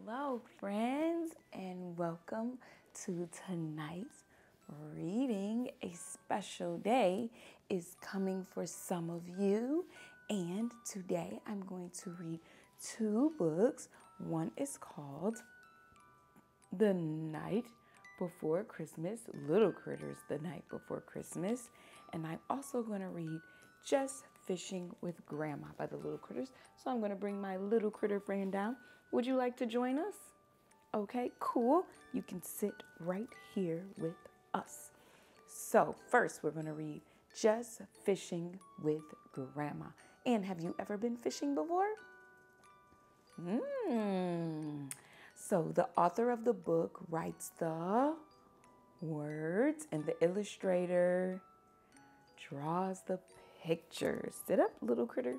Hello, friends, and welcome to tonight's reading. A special day is coming for some of you, and today I'm going to read two books. One is called The Night Before Christmas, Little Critters, The Night Before Christmas, and I'm also going to read Just Fishing with Grandma by the Little Critters. So I'm going to bring my little critter friend down. Would you like to join us? Okay, cool. You can sit right here with us. So first we're going to read Just Fishing with Grandma. And have you ever been fishing before? So the author of the book writes the words and the illustrator draws the pictures. Sit up, little critter.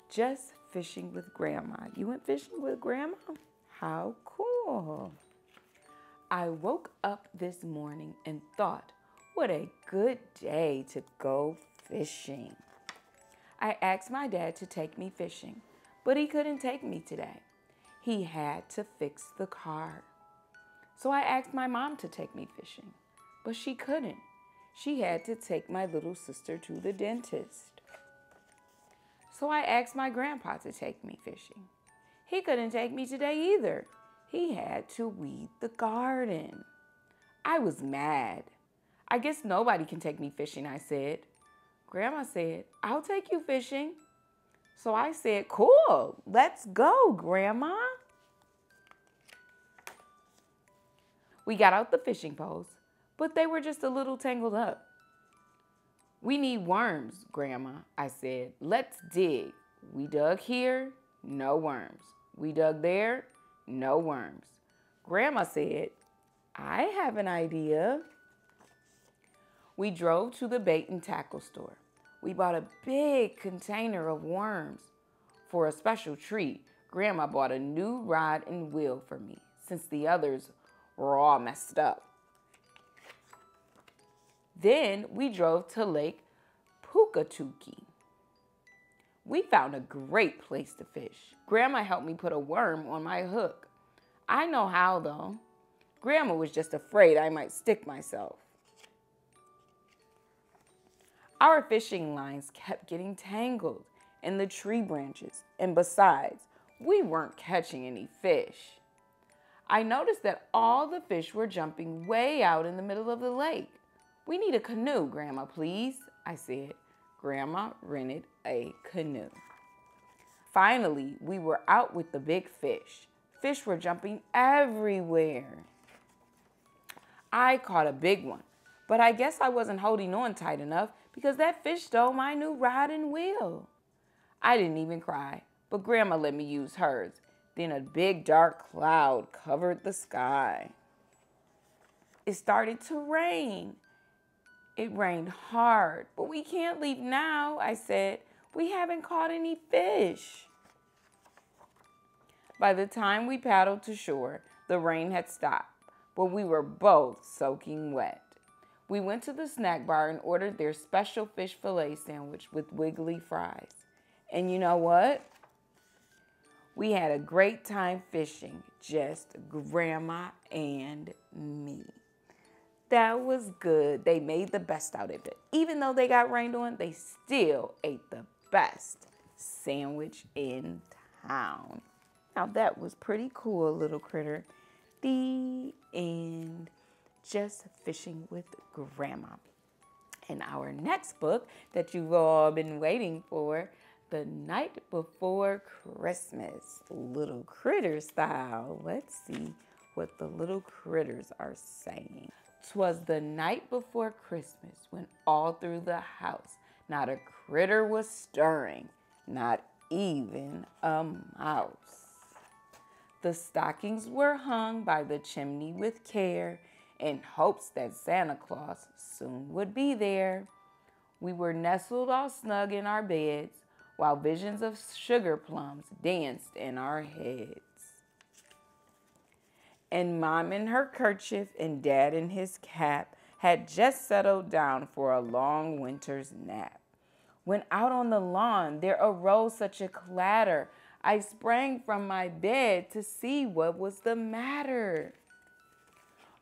Just fishing with Grandma. You went fishing with Grandma? How cool. I woke up this morning and thought, what a good day to go fishing. I asked my dad to take me fishing, but he couldn't take me today. He had to fix the car. So I asked my mom to take me fishing, but she couldn't. She had to take my little sister to the dentist. So I asked my grandpa to take me fishing. He couldn't take me today either. He had to weed the garden. I was mad. I guess nobody can take me fishing, I said. Grandma said, I'll take you fishing. So I said, cool, let's go, Grandma. We got out the fishing poles, but they were just a little tangled up. We need worms, Grandma, I said. Let's dig. We dug here, no worms. We dug there, no worms. Grandma said, I have an idea. We drove to the bait and tackle store. We bought a big container of worms. For a special treat, Grandma bought a new rod and wheel for me, since the others were all messed up. Then we drove to Lake Pukatuki. We found a great place to fish. Grandma helped me put a worm on my hook. I know how, though. Grandma was just afraid I might stick myself. Our fishing lines kept getting tangled in the tree branches, and besides, we weren't catching any fish. I noticed that all the fish were jumping way out in the middle of the lake. We need a canoe, Grandma, please, I said. Grandma rented a canoe. Finally, we were out with the big fish. Fish were jumping everywhere. I caught a big one, but I guess I wasn't holding on tight enough because that fish stole my new rod and wheel. I didn't even cry, but Grandma let me use hers. Then a big dark cloud covered the sky. It started to rain. It rained hard, but we can't leave now, I said. We haven't caught any fish. By the time we paddled to shore, the rain had stopped, but we were both soaking wet. We went to the snack bar and ordered their special fish fillet sandwich with wiggly fries. And you know what? We had a great time fishing, just Grandma and me. That was good. They made the best out of it. Even though they got rained on, they still ate the best sandwich in town. Now that was pretty cool, little critter. The end. Just Fishing with Grandma. And our next book that you've all been waiting for, The Night Before Christmas, Little Critter style. Let's see what the little critters are saying. 'Twas the night before Christmas when all through the house not a critter was stirring, not even a mouse. The stockings were hung by the chimney with care in hopes that Santa Claus soon would be there. We were nestled all snug in our beds while visions of sugar plums danced in our heads. And Mom in her kerchief and Dad in his cap had just settled down for a long winter's nap. When out on the lawn there arose such a clatter, I sprang from my bed to see what was the matter.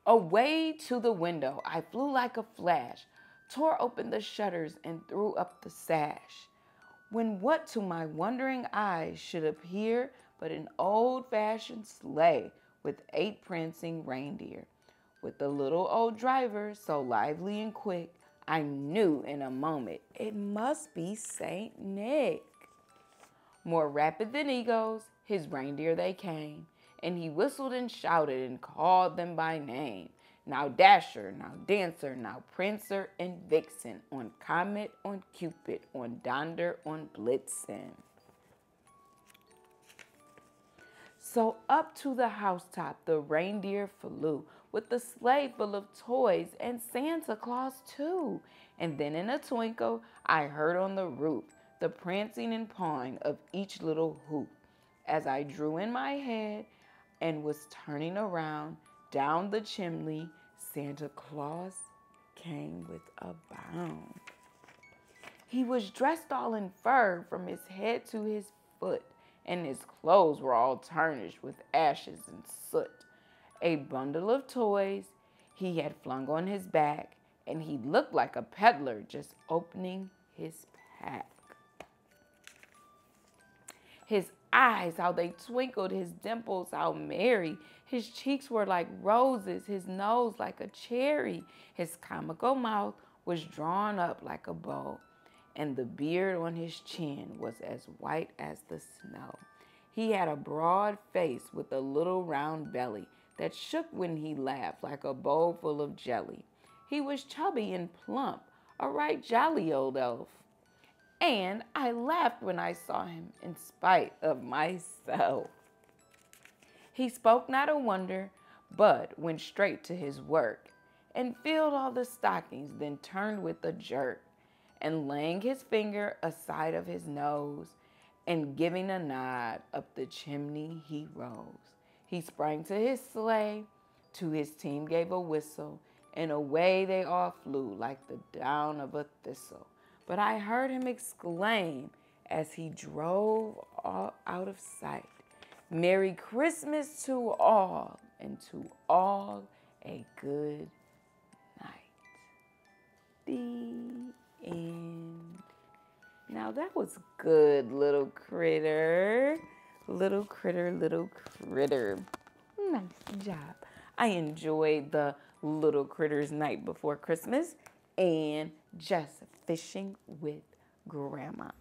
Away to the window, I flew like a flash, tore open the shutters, and threw up the sash. When what to my wondering eyes should appear but an old-fashioned sleigh with 8 prancing reindeer. With the little old driver so lively and quick, I knew in a moment it must be Saint Nick. More rapid than eagles, his reindeer they came, and he whistled and shouted and called them by name. Now Dasher, now Dancer, now Prancer and Vixen, on Comet, on Cupid, on Donder, on Blitzen. So up to the housetop the reindeer flew, with the sleigh full of toys and Santa Claus too. And then in a twinkle I heard on the roof the prancing and pawing of each little hoop. As I drew in my head and was turning around, down the chimney Santa Claus came with a bound. He was dressed all in fur from his head to his foot, and his clothes were all tarnished with ashes and soot. A bundle of toys he had flung on his back, and he looked like a peddler just opening his pack. His eyes, how they twinkled, his dimples, how merry. His cheeks were like roses, his nose like a cherry. His comical mouth was drawn up like a bow, and the beard on his chin was as white as the snow. He had a broad face with a little round belly that shook when he laughed like a bowl full of jelly. He was chubby and plump, a right jolly old elf. And I laughed when I saw him in spite of myself. He spoke not a wonder, but went straight to his work, and filled all the stockings, then turned with a jerk, and laying his finger aside of his nose, and giving a nod, up the chimney he rose. He sprang to his sleigh, to his team gave a whistle, and away they all flew like the down of a thistle. But I heard him exclaim as he drove all out of sight, "Merry Christmas to all, and to all a good night." The end. Now that was good, little critter. Little critter, little critter. Nice job. I enjoyed the little critters night before Christmas and just fishing with Grandma.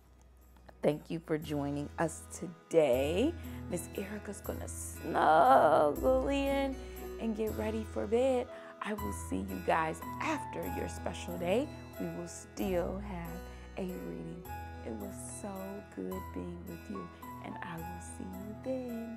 Thank you for joining us today. Miss Erika's gonna snuggle in and get ready for bed. I will see you guys after your special day. We will still have a reading. It was so good being with you, and I will see you then.